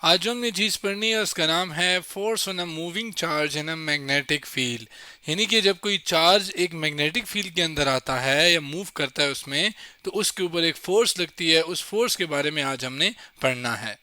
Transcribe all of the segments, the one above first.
आज जो हमने चीज़ पढ़नी है उसका नाम है force on a moving charge in a magnetic field. यानी कि जब कोई चार्ज एक मैग्नेटिक फील्ड के अंदर आता है या मूव करता है उसमें, तो उसके ऊपर एक फोर्स लगती है। उस फोर्स के बारे में आज हमने पढ़ना है।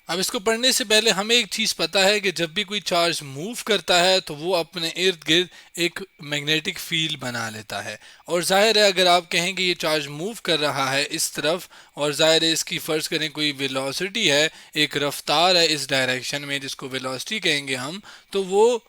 अब इसको पढ़ने से पहले हमें एक चीज़ पता है कि जब भी कोई चार्ज मूव करता है तो वो अपने इर्द गिर्द एक मैग्नेटिक फील्ड बना लेता है। और जाहिर है अगर आप कहें कि ये चार्ज मूव कर रहा है इस तरफ, और जाहिर है इसकी फ़र्ज़ करें कोई वेलोसिटी है, एक रफ्तार है इस डायरेक्शन में जिसको वेलोसिटी कहेंगे हम, तो वो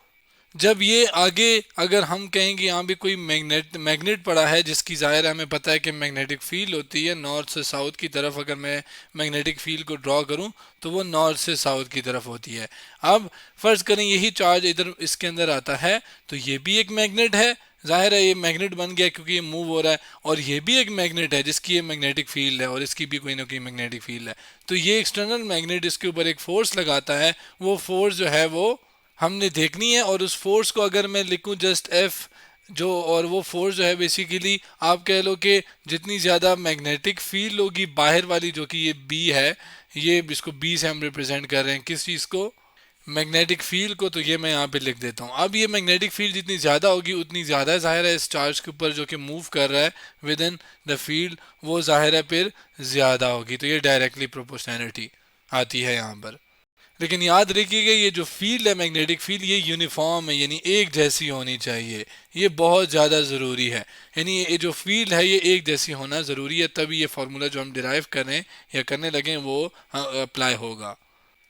जब ये आगे अगर हम कहेंगे यहाँ भी कोई मैग्नेट मैग्नेट पड़ा है जिसकी ज़ाहिर है हमें पता है कि मैग्नेटिक फील्ड होती है नॉर्थ से साउथ की तरफ। अगर मैं मैग्नेटिक फील्ड को ड्रॉ करूँ तो वो नॉर्थ से साउथ की तरफ होती है। अब फ़र्ज़ करें यही चार्ज इधर इसके अंदर आता है, तो ये भी एक मैग्नेट है। जाहिर है ये मैग्नेट बन गया क्योंकि ये मूव हो रहा है, और ये भी एक मैग्नेट है जिसकी ये मैग्नेटिक फील्ड है और इसकी भी कोई ना कोई मैग्नेटिक फील्ड है। तो ये एक्सटर्नल मैग्नेट इसके ऊपर एक फोर्स लगाता है। वो फोर्स जो है वो हमने देखनी है, और उस फोर्स को अगर मैं लिखूं जस्ट एफ जो, और वो फोर्स जो है बेसिकली आप कह लो कि जितनी ज़्यादा मैग्नेटिक फील्ड होगी बाहर वाली, जो कि ये बी है, ये इसको बी से हम रिप्रेजेंट कर रहे हैं किस चीज़ को, मैग्नेटिक फील्ड को। तो ये मैं यहाँ पे लिख देता हूँ। अब ये मैग्नेटिक फील्ड जितनी ज़्यादा होगी उतनी ज़्यादा जाहिर है इस चार्ज के ऊपर जो कि मूव कर रहा है विद इन द फील्ड, वो जाहिर है फिर ज़्यादा होगी। तो ये डायरेक्टली प्रोपोर्शनैलिटी आती है यहाँ पर। लेकिन याद रखिएगा ये जो फील्ड है मैग्नेटिक फील्ड ये यूनिफॉर्म है, यानी एक जैसी होनी चाहिए। ये बहुत ज़्यादा ज़रूरी है। यानी ये जो फील्ड है ये एक जैसी होना ज़रूरी है, तभी ये फार्मूला जो हम डिराइव करें या करने लगें वो अप्लाई होगा।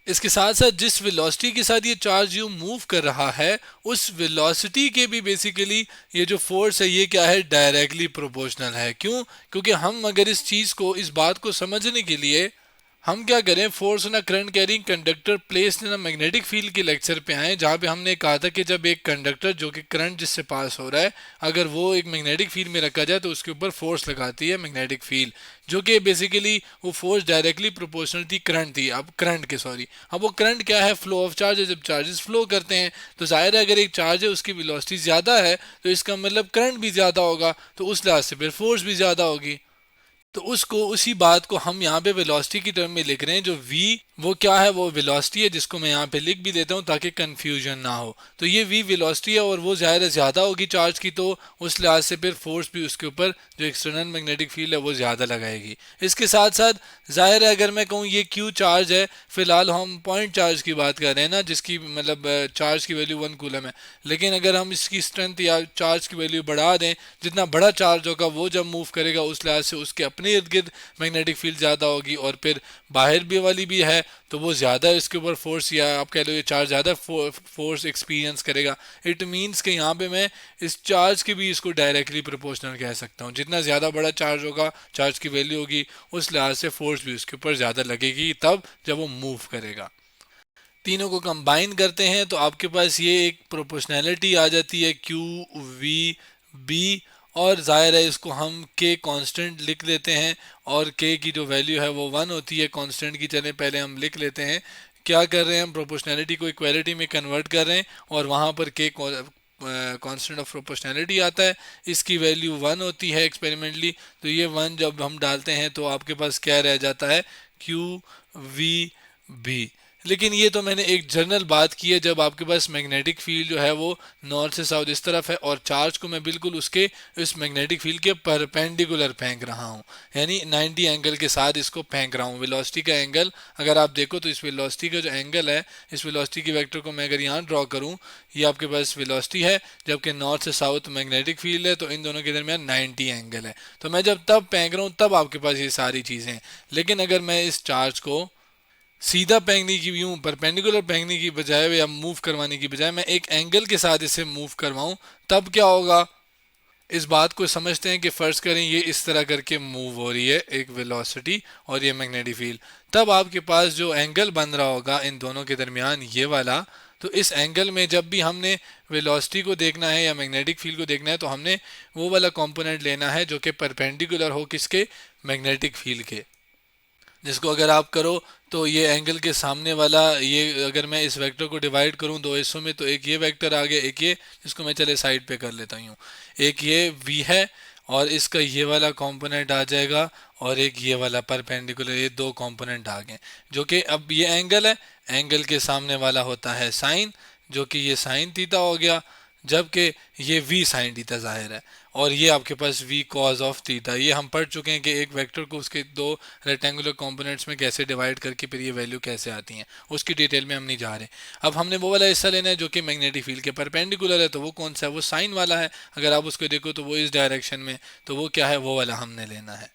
इसके साथ साथ जिस वेलोसिटी के साथ ये चार्ज यू मूव कर रहा है उस वेलोसिटी के भी बेसिकली ये जो फोर्स है ये क्या है, डायरेक्टली प्रोपोर्शनल है। क्यों? क्योंकि हम अगर इस चीज़ को, इस बात को समझने के लिए हम क्या करें, force on a current carrying conductor placed in a magnetic field के लेक्चर पे आए, जहाँ पे हमने कहा था कि जब एक कंडक्टर जो कि करंट जिससे पास हो रहा है अगर वो एक मैग्नेटिक फील्ड में रखा जाए तो उसके ऊपर फोर्स लगाती है मैग्नेटिक फील्ड, जो कि बेसिकली वो फोर्स डायरेक्टली प्रोपोर्शनल थी करंट थी। अब करंट के सॉरी अब वो करंट क्या है, फ्लो ऑफ चार्ज। जब चार्जेस फ्लो करते हैं तो जाहिर है अगर एक चार्ज है उसकी वेलोसिटी ज़्यादा है तो इसका मतलब करंट भी ज़्यादा होगा, तो उस लिहाज से फिर फोर्स भी ज़्यादा होगी। तो उसको, उसी बात को हम यहाँ पे वेलोसिटी की टर्म में लिख रहे हैं। जो v वो क्या है, वो वेलोसिटी है, जिसको मैं यहाँ पे लिख भी देता हूँ ताकि कंफ्यूजन ना हो। तो ये v वेलोसिटी है और वो ज़्यादा ज़्यादा होगी चार्ज की, तो उस लिहाज से फिर फोर्स भी उसके ऊपर जो एक्सटर्नल मैग्नेटिक फील्ड है वो ज़्यादा लगाएगी। इसके साथ साथ जाहिर है अगर मैं कहूँ ये q चार्ज है, फिलहाल हम पॉइंट चार्ज की बात कर रहे हैं ना, जिसकी मतलब चार्ज की वैल्यू 1 कूलम है। लेकिन अगर हम इसकी स्ट्रेंथ या चार्ज की वैल्यू बढ़ा दें, जितना बड़ा चार्ज होगा वो जब मूव करेगा उस लिहाज से उसके अपने इर्द गिर्द मैग्नेटिक फील्ड ज़्यादा होगी, और फिर बाहर भी वाली भी है तो वो ज़्यादा इसके ऊपर फोर्स, या आप कह लो ये चार्ज ज़्यादा फोर्स एक्सपीरियंस करेगा। इट मीन्स कि यहाँ पे मैं इस चार्ज के भी इसको डायरेक्टली प्रोपोर्शनल कह सकता हूँ। जितना ज़्यादा बड़ा चार्ज होगा, चार्ज की वैल्यू होगी, उस लिहाज से फोर्स भी उसके ऊपर ज़्यादा लगेगी तब जब वो मूव करेगा। तीनों को कंबाइन करते हैं तो आपके पास ये एक प्रोपोर्शनैलिटी आ जाती है क्यू वी बी। और जाहिर है इसको हम के कांस्टेंट लिख लेते हैं, और के की जो वैल्यू है वो 1 होती है कांस्टेंट की। चले पहले हम लिख लेते हैं क्या कर रहे हैं, हम प्रोपोर्शनैलिटी को इक्वालिटी में कन्वर्ट कर रहे हैं और वहाँ पर के कांस्टेंट ऑफ प्रोपोर्शनैलिटी आता है। इसकी वैल्यू 1 होती है एक्सपेरिमेंटली, तो ये 1 जब हम डालते हैं तो आपके पास क्या रह जाता है, क्यू वी बी। लेकिन ये तो मैंने एक जनरल बात की है, जब आपके पास मैग्नेटिक फील्ड जो है वो नॉर्थ से साउथ इस तरफ है और चार्ज को मैं बिल्कुल उसके इस मैग्नेटिक फील्ड के परपेंडिकुलर फेंक रहा हूँ, यानी 90 एंगल के साथ इसको फेंक रहा हूँ। वेलोसिटी का एंगल अगर आप देखो तो इस वेलोसिटी का जो एंगल है, इस वेलोसिटी की वेक्टर को मैं अगर यहाँ ड्रॉ करूँ, ये आपके पास वेलोसिटी है जबकि नॉर्थ से साउथ मैग्नेटिक फील्ड है, तो इन दोनों के दरमियान 90 एंगल है। तो मैं जब तब फेंक रहा हूँ तब आपके पास ये सारी चीज़ें हैं। लेकिन अगर मैं इस चार्ज को सीधा फेंकने की, यूं परपेंडिकुलर फेंकने की बजाय या मूव करवाने की बजाय मैं एक एंगल के साथ इसे मूव करवाऊं, तब क्या होगा, इस बात को समझते हैं कि फर्ज करें ये इस तरह करके मूव हो रही है एक वेलोसिटी और ये मैग्नेटिक फील्ड, तब आपके पास जो एंगल बन रहा होगा इन दोनों के दरमियान ये वाला, तो इस एंगल में जब भी हमने वेलोसिटी को देखना है या मैग्नेटिक फील्ड को देखना है तो हमने वो वाला कंपोनेंट लेना है जो कि परपेंडिकुलर हो किसके, मैग्नेटिक फील्ड के। जिसको अगर आप करो तो ये एंगल के सामने वाला, ये अगर मैं इस वेक्टर को डिवाइड करूं दो हिस्सों में, तो एक ये वेक्टर आ गया, एक ये, जिसको मैं चले साइड पे कर लेता हूँ, एक ये v है और इसका ये वाला कंपोनेंट आ जाएगा और एक ये वाला परपेंडिकुलर, ये दो कंपोनेंट आ गए। जो कि अब ये एंगल है, एंगल के सामने वाला होता है साइन, जो कि ये साइन थीटा हो गया, जबकि ये वी साइन थीटा जाहिर है। और ये आपके पास वी कॉज ऑफ थीटा। ये हम पढ़ चुके हैं कि एक वेक्टर को उसके दो रेक्टेंगुलर कंपोनेंट्स में कैसे डिवाइड करके फिर ये वैल्यू कैसे आती हैं, उसकी डिटेल में हम नहीं जा रहे। अब हमने वो वाला हिस्सा लेना है जो कि मैग्नेटिक फील्ड के परपेंडिकुलर है, तो वो कौन सा है? वो साइन वाला है। अगर आप उसको देखो तो वो इस डायरेक्शन में, तो वो क्या है? वो वाला हमने लेना है।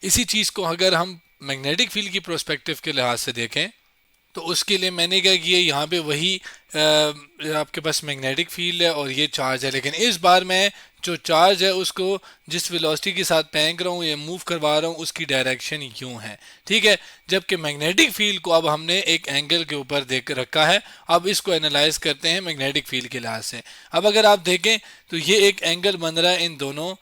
इसी चीज़ को अगर हम मैग्नेटिक फील्ड की प्रोस्पेक्टिव के लिहाज से देखें तो उसके लिए मैंने क्या किया, यहाँ पे वही आपके पास मैग्नेटिक फील्ड है और ये चार्ज है, लेकिन इस बार मैं जो चार्ज है उसको जिस वेलोसिटी के साथ फेंक रहा हूँ या मूव करवा रहा हूँ उसकी डायरेक्शन यूं है, ठीक है। जबकि मैग्नेटिक फील्ड को अब हमने एक एंगल के ऊपर देख रखा है। अब इसको एनालाइज करते हैं मैग्नेटिक फील्ड के लिहाज से। अब अगर आप देखें तो ये एक एंगल बन रहा है इन दोनों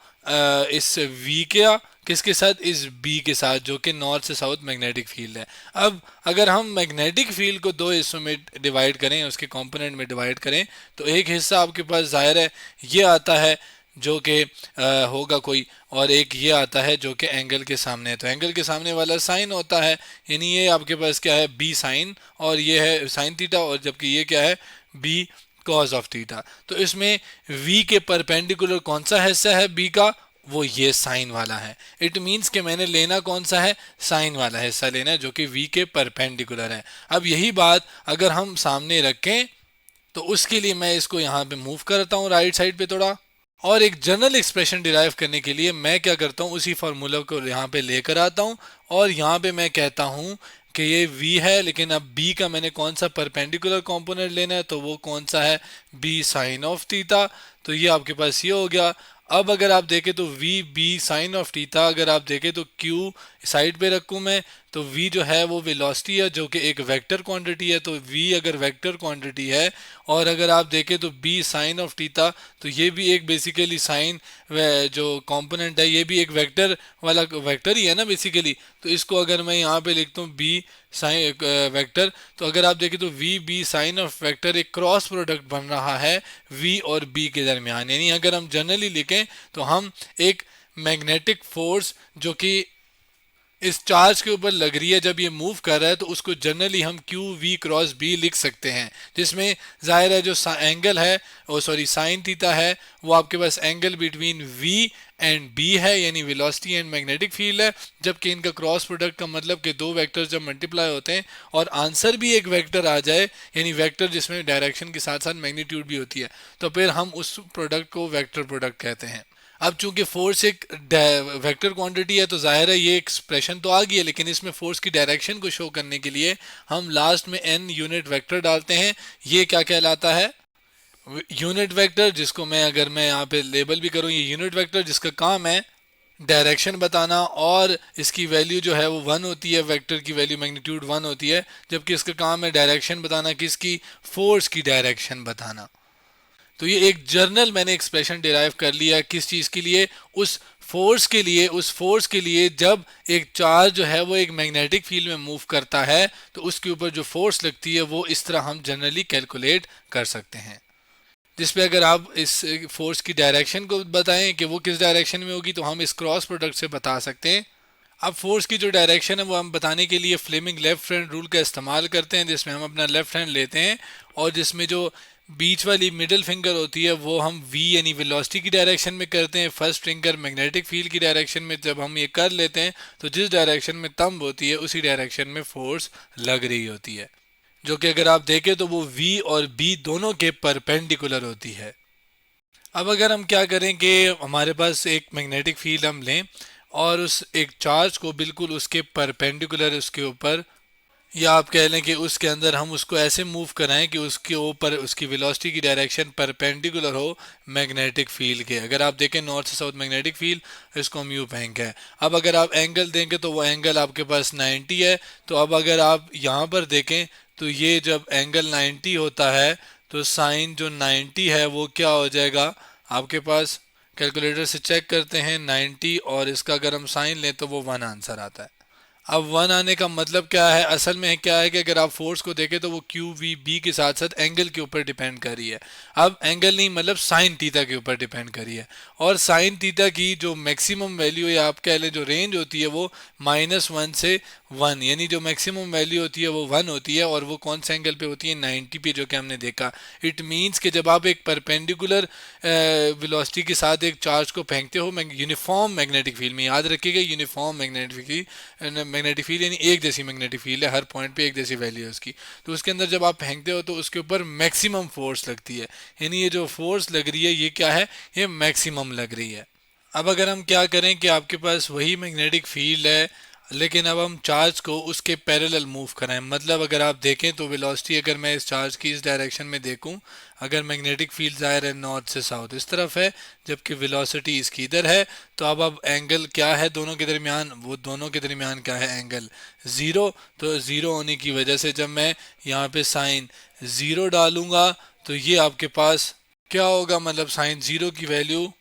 इस वी का किसके साथ? इस बी के साथ, जो कि नॉर्थ से साउथ मैग्नेटिक फील्ड है। अब अगर हम मैग्नेटिक फील्ड को दो हिस्सों में डिवाइड करें, उसके कंपोनेंट में डिवाइड करें, तो एक हिस्सा आपके पास जाहिर है ये आता है जो कि होगा कोई, और एक ये आता है जो कि एंगल के सामने है। तो एंगल के सामने वाला साइन होता है, यानी ये आपके पास क्या है? बी साइन, और ये है साइन थीटा, और जबकि ये क्या है? B cos of theta. तो इसमें v के परपेंडिकुलर कौन सा हिस्सा है b का? वो ये साइन वाला है। इट मीन्स कि मैंने लेना कौन सा है? साइन वाला हिस्सा लेना है जो कि v के परपेंडिकुलर है। अब यही बात अगर हम सामने रखें तो उसके लिए मैं इसको यहाँ पे मूव करता हूँ राइट साइड पे थोड़ा, और एक जनरल एक्सप्रेशन डिराइव करने के लिए मैं क्या करता हूँ? उसी फार्मूला को यहाँ पे लेकर आता हूँ और यहाँ पे मैं कहता हूँ कि ये v है, लेकिन अब b का मैंने कौन सा परपेंडिकुलर कंपोनेंट लेना है, तो वो कौन सा है? b sine of theta. तो ये आपके पास ये हो गया। अब अगर आप देखें तो v b sine of theta, अगर आप देखें तो q साइड पे रखूँ मैं, तो v जो है वो वेलोसिटी है जो कि एक वेक्टर क्वांटिटी है। तो v अगर वेक्टर क्वांटिटी है, और अगर आप देखें तो b साइन ऑफ थीटा, तो ये भी एक बेसिकली साइन जो कंपोनेंट है ये भी एक वेक्टर वाला वेक्टर ही है ना बेसिकली। तो इसको अगर मैं यहाँ पे लिखता हूँ b साइन वेक्टर, तो अगर आप देखें तो v b sine of vector एक क्रॉस प्रोडक्ट बन रहा है v और b के दरमियान। यानी अगर हम जनरली लिखें तो हम एक मैग्नेटिक फोर्स जो कि इस चार्ज के ऊपर लग रही है जब ये मूव कर रहा है, तो उसको जनरली हम क्यू वी क्रॉस बी लिख सकते हैं, जिसमें जाहिर है जो एंगल है, ओ सॉरी साइन थीटा है, वो आपके पास angle between V and B है, यानी वेलोसिटी एंड मैग्नेटिक फील्ड है। जबकि इनका क्रॉस प्रोडक्ट का मतलब कि दो वेक्टर्स जब मल्टीप्लाई होते हैं और आंसर भी एक वेक्टर आ जाए, यानी वेक्टर जिसमें डायरेक्शन के साथ साथ मैग्नीट्यूड भी होती है, तो फिर हम उस प्रोडक्ट को वेक्टर प्रोडक्ट कहते हैं। अब चूंकि फोर्स एक वेक्टर क्वांटिटी है तो जाहिर है ये एक्सप्रेशन तो आ गई है, लेकिन इसमें फोर्स की डायरेक्शन को शो करने के लिए हम लास्ट में n यूनिट वेक्टर डालते हैं। ये क्या कहलाता है? यूनिट वेक्टर, जिसको मैं अगर मैं यहाँ पे लेबल भी करूँ, ये यूनिट वेक्टर जिसका काम है डायरेक्शन बताना, और इसकी वैल्यू जो है वो 1 होती है, वेक्टर की वैल्यू मैग्नीट्यूड 1 होती है, जबकि इसका काम है डायरेक्शन बताना, किसकी? फोर्स की डायरेक्शन बताना। तो ये एक जर्नल मैंने एक्सप्रेशन डिराइव कर लिया किस चीज़ के लिए? उस फोर्स के लिए। उस फोर्स के लिए जब एक चार्ज जो है वो एक मैग्नेटिक फील्ड में मूव करता है तो उसके ऊपर जो फोर्स लगती है वो इस तरह हम जनरली कैलकुलेट कर सकते हैं, जिसपे अगर आप इस फोर्स की डायरेक्शन को बताएं कि वो किस डायरेक्शन में होगी, तो हम इस क्रॉस प्रोडक्ट से बता सकते हैं। अब फोर्स की जो डायरेक्शन है वो हम बताने के लिए फ्लेमिंग लेफ्ट हैंड रूल का इस्तेमाल करते हैं, जिसमें हम अपना लेफ्ट हैंड लेते हैं और जिसमें जो बीच वाली मिडिल फिंगर होती है वो हम v यानी वेलोसिटी की डायरेक्शन में करते हैं। फर्स्ट फिंगर मैग्नेटिक फील्ड की डायरेक्शन में जब हम ये कर लेते हैं तो जिस डायरेक्शन में थंब होती है उसी डायरेक्शन में फोर्स लग रही होती है, जो कि अगर आप देखें तो वो v और b दोनों के परपेंडिकुलर होती है। अब अगर हम क्या करें कि हमारे पास एक मैग्नेटिक फील्ड हम लें और उस एक चार्ज को बिल्कुल उसके परपेंडिकुलर उसके ऊपर, या आप कह लें कि उसके अंदर हम उसको ऐसे मूव कराएं कि उसके ऊपर उसकी वेलोसिटी की डायरेक्शन परपेंडिकुलर हो मैग्नेटिक फील्ड के। अगर आप देखें नॉर्थ से साउथ मैग्नेटिक फील्ड, इसको हम यू कहेंगे है। अब अगर आप एंगल देंगे तो वो एंगल आपके पास 90 है। तो अब अगर आप यहाँ पर देखें तो ये जब एंगल 90 होता है तो साइन जो 90 है वो क्या हो जाएगा आपके पास? कैलकुलेटर से चेक करते हैं 90 और इसका अगर हम साइन लें तो वो 1 आंसर आता है। अब वन आने का मतलब क्या है, असल में क्या है कि अगर आप फोर्स को देखें तो वो क्यू वी बी के साथ साथ एंगल के ऊपर डिपेंड कर रही है। अब एंगल नहीं मतलब साइन थीटा के ऊपर डिपेंड कर रही है, और साइन थीटा की जो मैक्सिमम वैल्यू या आप कह लें जो रेंज होती है वो -1 से 1, यानी जो मैक्सिमम वैल्यू होती है वो 1 होती है, और वो कौन से एंगल पे होती है, 90 पे, जो कि हमने देखा। इट मीन्स कि जब आप एक परपेंडिकुलर वेलोसिटी के साथ एक चार्ज को फेंकते हो यूनिफॉर्म मैग्नेटिक फील्ड में, याद रखिएगा यूनिफॉर्म मैग्नेटिक फील्ड यानी एक जैसी मैग्नेटिक फील्ड है, हर पॉइंट पे एक जैसी वैल्यू है उसकी, तो उसके अंदर जब आप फेंकते हो तो उसके ऊपर मैक्सिमम फोर्स लगती है, यानी ये जो फोर्स लग रही है ये क्या है, ये मैक्सिमम लग रही है। अब अगर हम क्या करें कि आपके पास वही मैग्नेटिक फील्ड है, लेकिन अब हम चार्ज को उसके पैरेलल मूव कराएं, मतलब अगर आप देखें तो वेलोसिटी अगर मैं इस चार्ज की इस डायरेक्शन में देखूं, अगर मैग्नेटिक फील्ड ज़ाहिर है नॉर्थ से साउथ इस तरफ है, जबकि वेलोसिटी इसकी इधर है, तो अब एंगल क्या है दोनों के दरमियान, वो दोनों के दरमियान क्या है, एंगल ज़ीरो। तो ज़ीरो होने की वजह से जब मैं यहाँ पे साइन ज़ीरो डालूंगा तो ये आपके पास क्या होगा, मतलब साइन ज़ीरो की वैल्यू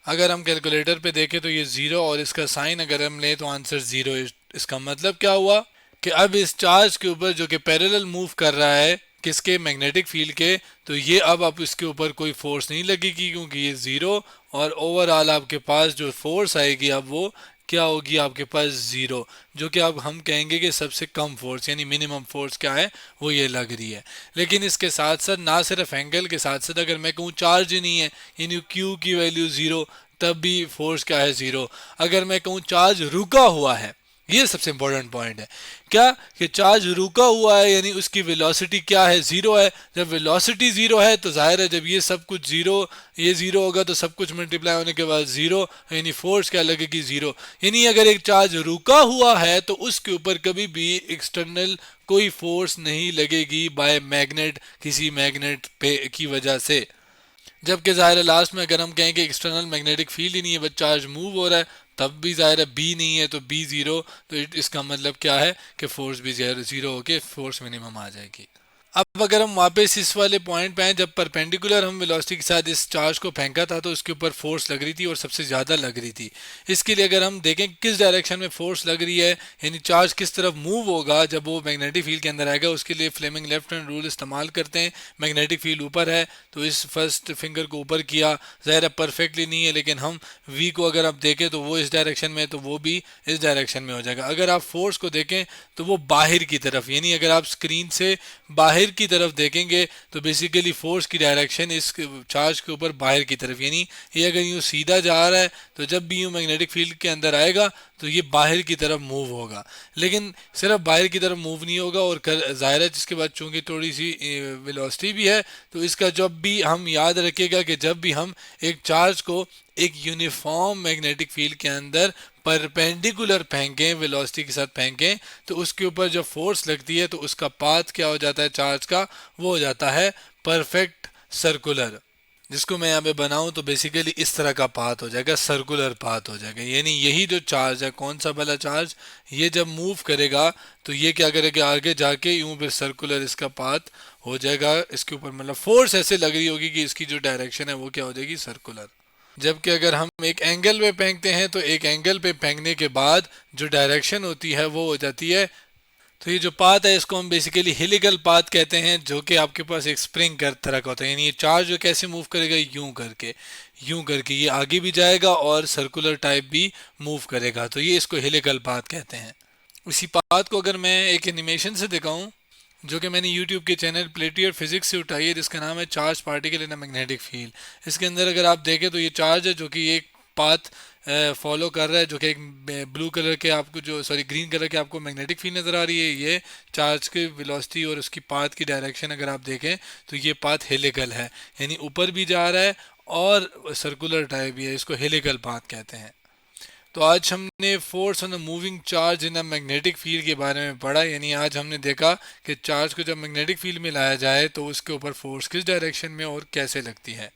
अगर हम कैलकुलेटर पे देखें तो ये ज़ीरो, और इसका साइन अगर हम लें तो आंसर ज़ीरो। इसका मतलब क्या हुआ कि अब इस चार्ज के ऊपर जो कि पैरेलल मूव कर रहा है किसके, मैग्नेटिक फील्ड के, तो ये अब इसके ऊपर कोई फोर्स नहीं लगेगी क्योंकि ये ज़ीरो, और ओवरऑल आपके पास जो फोर्स आएगी अब वो क्या होगी, आपके पास ज़ीरो, जो कि अब हम कहेंगे कि सबसे कम फोर्स यानी मिनिमम फोर्स क्या है, वो ये लग रही है। लेकिन इसके साथ साथ ना सिर्फ एंगल के साथ साथ अगर मैं कहूँ चार्ज ही नहीं है, यानी क्यू की वैल्यू ज़ीरो, तब भी फोर्स क्या है, ज़ीरो। अगर मैं कहूँ चार्ज रुका हुआ है, ये सबसे इंपॉर्टेंट पॉइंट है, क्या कि चार्ज रुका हुआ है यानी उसकी वेलोसिटी क्या है, ज़ीरो है। जब वेलोसिटी ज़ीरो है तो जाहिर है जब ये सब कुछ ज़ीरो, ये ज़ीरो होगा तो सब कुछ मल्टीप्लाई होने के बाद ज़ीरो, यानी फोर्स क्या लगेगी, ज़ीरो। यानी अगर एक चार्ज रुका हुआ है तो उसके ऊपर कभी भी एक्सटर्नल कोई फोर्स नहीं लगेगी बाय मैग्नेट, किसी मैग्नेट पे की वजह से। जबकि ज़ाहिर है लास्ट में अगर हम कहें कि एक्सटर्नल मैग्नेटिक फील्ड ही नहीं है बस चार्ज मूव हो रहा है, तब भी ज़ाहिर है बी नहीं है तो बी ज़ीरो, तो इसका मतलब क्या है कि फोर्स भी ज़ीरो होके फोर्स मिनिमम आ जाएगी। अब अगर हम वापस इस वाले पॉइंट पे आए, जब परपेंडिकुलर हम वेलोसिटी के साथ इस चार्ज को फेंका था तो उसके ऊपर फोर्स लग रही थी और सबसे ज़्यादा लग रही थी। इसके लिए अगर हम देखें किस डायरेक्शन में फोर्स लग रही है, यानी चार्ज किस तरफ मूव होगा जब वो मैग्नेटिक फील्ड के अंदर आएगा, उसके लिए फ्लेमिंग लेफ्ट हैंड रूल इस्तेमाल करते हैं। मैग्नेटिक फील्ड ऊपर है तो इस फर्स्ट फिंगर को ऊपर किया, ज़ाहिर है परफेक्टली नहीं है, लेकिन हम वी को अगर आप देखें तो वो इस डायरेक्शन में है तो वो भी इस डायरेक्शन में हो जाएगा। अगर आप फोर्स को देखें तो वो बाहर की तरफ, यानी अगर आप स्क्रीन से बाहर की तरफ देखेंगे तो बेसिकली फोर्स की डायरेक्शन इस चार्ज के ऊपर बाहर की तरफ, यानी ये अगर यूँ सीधा जा रहा है तो जब भी यूँ मैग्नेटिक फील्ड के अंदर आएगा तो ये बाहर की तरफ मूव होगा। लेकिन सिर्फ बाहर की तरफ मूव नहीं होगा, और ज़ाहिर है जिसके बाद चूंकि थोड़ी सी वेलोसिटी भी है तो इसका जब भी हम याद रखिएगा कि जब भी हम एक चार्ज को एक यूनिफॉर्म मैग्नेटिक फील्ड के अंदर परपेंडिकुलर फेंकें, वेलोसिटी के साथ फेंकें, तो उसके ऊपर जब फोर्स लगती है तो उसका पाथ क्या हो जाता है चार्ज का, वो हो जाता है परफेक्ट सर्कुलर। जिसको मैं यहाँ पे बनाऊं तो बेसिकली इस तरह का पाथ हो जाएगा, सर्कुलर पाथ हो जाएगा। यानी यही जो चार्ज है, कौन सा वाला चार्ज, ये जब मूव करेगा तो ये क्या करेगा, आगे जाके यूं फिर सर्कुलर इसका पाथ हो जाएगा इसके ऊपर, मतलब फोर्स ऐसे लग रही होगी कि इसकी जो डायरेक्शन है वो क्या हो जाएगी, सर्कुलर। जबकि अगर हम एक एंगल पे फेंकते हैं तो एक एंगल पे फेंकने के बाद जो डायरेक्शन होती है वो हो जाती है, तो ये जो पाथ है इसको हम बेसिकली हेलिकल पाथ कहते हैं, जो कि आपके पास एक स्प्रिंग कर तरह का होता है। यानी ये चार्ज जो कैसे मूव करेगा, यूं करके ये आगे भी जाएगा और सर्कुलर टाइप भी मूव करेगा, तो ये इसको हेलिकल पाथ कहते हैं। इसी पाथ को अगर मैं एक एनिमेशन से दिखाऊं जो कि मैंने यूट्यूब के चैनल प्लेटियर फिजिक्स से उठाई है, जिसका नाम है charge particle in a magnetic field. इसके अंदर अगर आप देखें तो ये चार्ज है जो कि एक पाथ फॉलो कर रहा है, जो कि एक ब्लू कलर के आपको जो सॉरी ग्रीन कलर के आपको मैग्नेटिक फील्ड नज़र आ रही है, ये चार्ज की वेलोसिटी और उसकी पाथ की डायरेक्शन अगर आप देखें तो ये पाथ हेलिकल है, यानी ऊपर भी जा रहा है और सर्कुलर टाइप भी है, इसको हेलिकल पाथ कहते हैं। तो आज हमने force on the moving charge in a magnetic field के बारे में पढ़ा, यानी आज हमने देखा कि चार्ज को जब मैग्नेटिक फील्ड में लाया जाए तो उसके ऊपर फोर्स किस डायरेक्शन में और कैसे लगती है।